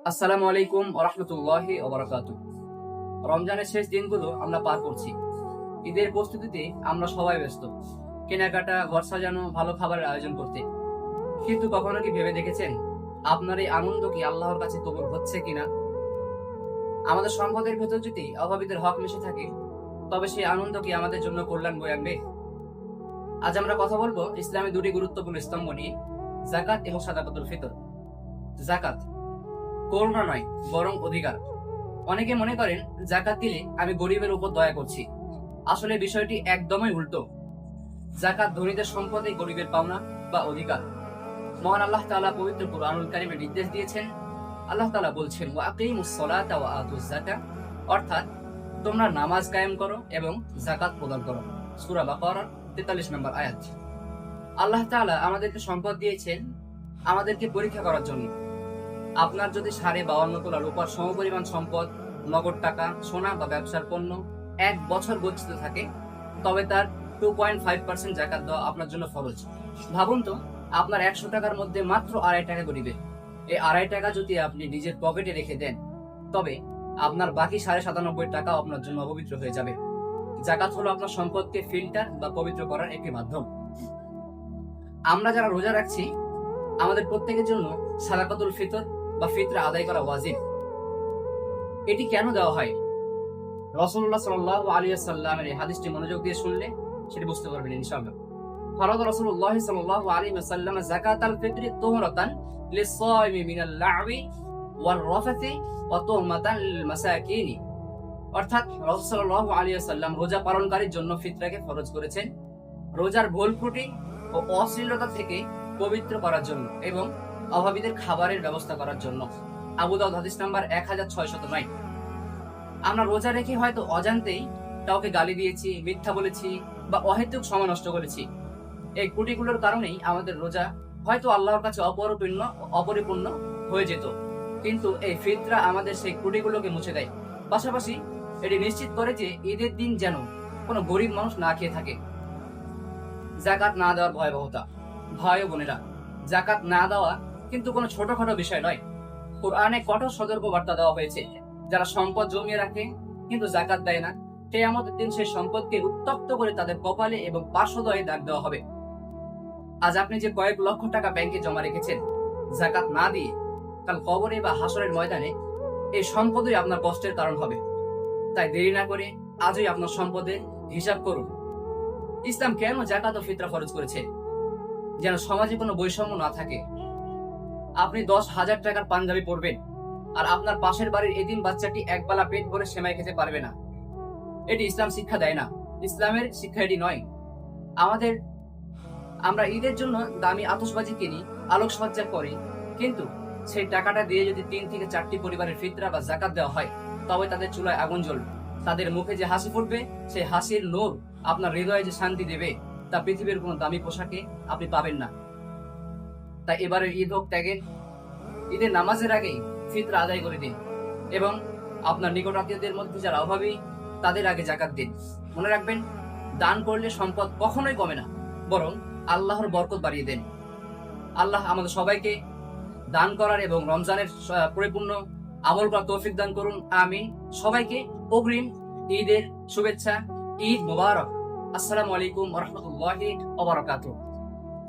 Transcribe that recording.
আসসালামু আলাইকুম ওয়া রাহমাতুল্লাহি ওয়া বারাকাতুহু। রমজানের শেষ দিনগুলো আমরা পার করছি। ঈদের প্রস্তুতিতে আমরা সবাই ব্যস্ত, কেনাকাটা, ঘর সাজানো, ভালো খাবারের আয়োজন করতে। কিন্তু কখনো কি ভেবে দেখেছেন আপনার এই আনন্দ কি আল্লাহর কাছে কবুল হচ্ছে কিনা? আমাদের সম্পদের ভেতর যদি অভাবীদের হক মিশে থাকে, তবে সেই আনন্দ কি আমাদের জন্য কল্যাণ বয়ে আনবে? আজ আমরা কথা বলবো ইসলামের দুটি গুরুত্বপূর্ণ স্তম্ভ নিয়ে, যাকাত এবং সাদাকাতুল ফিতর। যাকাত করুণা নয়, বরং অধিকার। অনেকে মনে করেন যাকাত দিলে আমি গরিবের উপর দয়া করছি। আসলে বিষয়টি একদমই উল্টো। যাকাত ধনীদের সম্পদে গরিবের পাওনা বা অধিকার। মহান আল্লাহ তাআলা পবিত্র কুরআনুল কারীমে নির্দেশ দিয়েছেন। আল্লাহ তাআলা বলছেন, ওয়া আকিমুস সালাতা ওয়া আতুজ যাকাত, অর্থাৎ তোমরা নামাজ কায়েম করো এবং যাকাত প্রদান করো। সূরা বাকারা 43 নম্বর আয়াত। আল্লাহ তাআলা আমাদেরকে সম্পদ দিয়েছেন আমাদেরকে পরীক্ষা করার জন্য। আপনার যদি 52.5 তোলা রূপার সমপরিমাণ সম্পদ, নগদ টাকা, সোনা বা ব্যবসার পণ্য 1 বছর গচ্ছিত থাকে, তবে তার 2.5% যাকাত দেওয়া আপনার জন্য ফরজ। ভাবুন তো, আপনার 100 টাকার মধ্যে মাত্র 2.5 টাকা গরিবে। এই 2.5 টাকা যদি আপনি নিজের পকেটে রেখে দেন, তবে আপনার বাকি 97.5 টাকা আপনার জন্য অপবিত্র হয়ে যাবে। যাকাত হলো আপনার সম্পদকে ফিল্টার বা পবিত্র করার একটি মাধ্যম। আমরা যারা রোজা রাখছি, আমাদের প্রত্যেকের জন্য সাদাকাতুল ফিতর বা ফিতরা আদায় করা ওয়াজিব। এটি কেন দেওয়া হয়? রাসূলুল্লাহ সাল্লাল্লাহু আলাইহি ওয়াসাল্লামের এই হাদিসটি মনোযোগ দিয়ে শুনলে সেটি বুঝতে পারবেন ইনশাআল্লাহ। ফারাদ রাসূলুল্লাহ সাল্লাল্লাহু আলাইহি ওয়াসাল্লাম যাকাতাল ফিতরি তুহরাতান লিস-সাইমি মিনাল লা'বি ওয়ার রাফাতি ওয়া তুহমাতান লিল মাসাকিন। অর্থাৎ রাসূল সাল্লাল্লাহু আলাইহি ওয়াসাল্লাম রোজা পালনকারীর জন্য ফিতরাকে ফরজ করেছেন রোজার ভুল ত্রুটি ও অশ্লীলতা থেকে পবিত্র করার জন্য এবং অভাবীদের খাবারের ব্যবস্থা করার জন্য। আবু দাউদ হাদিস নাম্বার 1609। আমরা রোজা রেখে হয়তো অজান্তেই কাউকে গালি দিয়েছি, মিথ্যা বলেছি বা অহেতুক সময় নষ্ট করেছি। এই ত্রুটিগুলোর কারণেই আমাদের রোজা হয়তো আল্লাহর কাছে অপরিপূর্ণ হয়ে যেত। কিন্তু এই ফিতরা আমাদের সেই ত্রুটিগুলোকে মুছে দেয়। পাশাপাশি এটি নিশ্চিত করে যে ঈদের দিন যেন কোনো গরিব মানুষ না খেয়ে থাকে। যাকাত না দেওয়ার ভয়াবহতা। ভাই ও বোনেরা, যাকাত না দেওয়া কিন্তু কোনো ছোটখাটো বিষয় নয়। কোরআনে কঠোর সতর্ক বার্তা দেওয়া হয়েছে। যারা সম্পদ জমিয়ে রাখে কিন্তু যাকাত দেয় না, কিয়ামতের দিন সেই সম্পদকে উত্তপ্ত করে তাদের কপালে এবং পার্শ্বদয়ে দাগ দেওয়া হবে। আজ আপনি যে কয়েক লক্ষ টাকা ব্যাংকে জমা রেখেছেন যাকাত না দিয়ে, কাল কবরে বা হাসরের ময়দানে এই সম্পদই আপনার কষ্টের কারণ হবে। তাই দেরি না করে আজই আপনার সম্পদের হিসাব করুন। ইসলাম কেন যাকাত ও ফিতরা ফরজ করেছে? যেন সমাজে কোনো বৈষম্য না থাকে। আপনি 10,000 টাকার পাঞ্জাবি পরবেন আর আপনার পাশের বাড়ির এতিম বাচ্চাটি একবেলা পেট ভরে সেমাই খেতে পারবে না। এটি ইসলাম শিক্ষা দেয় না। ইসলামের শিক্ষা এটি নয়। আমরা ঈদের জন্য দামি আতশবাজি কিনি, আলোকসজ্জা করি, কিন্তু সেই টাকাটা দিয়ে যদি 3 থেকে 4টি পরিবারের ফিতরা বা যাকাত দেওয়া হয়, তবে তাদের চুলায় আগুন জ্বলবে। তাদের মুখে যে হাসি ফুটবে, সেই হাসির নূর আপনার হৃদয়ে যে শান্তি দেবে, তা পৃথিবীর কোনো দামি পোশাকে আপনি পাবেন না। তাই এবারের ঈদ হোক ত্যাগের। ঈদের নামাজের আগেই ফিতরা আদায় করে দিন এবং আপনার নিকট আত্মীয়দের মধ্যে যারা অভাবী, তাদের আগে যাকাত দিন। মনে রাখবেন, দান করলে সম্পদ কখনোই কমে না, বরং আল্লাহর বরকত বাড়িয়ে দেন। আল্লাহ আমাদের সবাইকে দান করার এবং রমজানের পরিপূর্ণ আমল করার তৌফিক দান করুন, আমিন। সবাইকে অগ্রিম ঈদের শুভেচ্ছা। ঈদ মুবারক। আসসালামু আলাইকুম ওয়া রাহমাতুল্লাহি ওয়া বারাকাতুহু।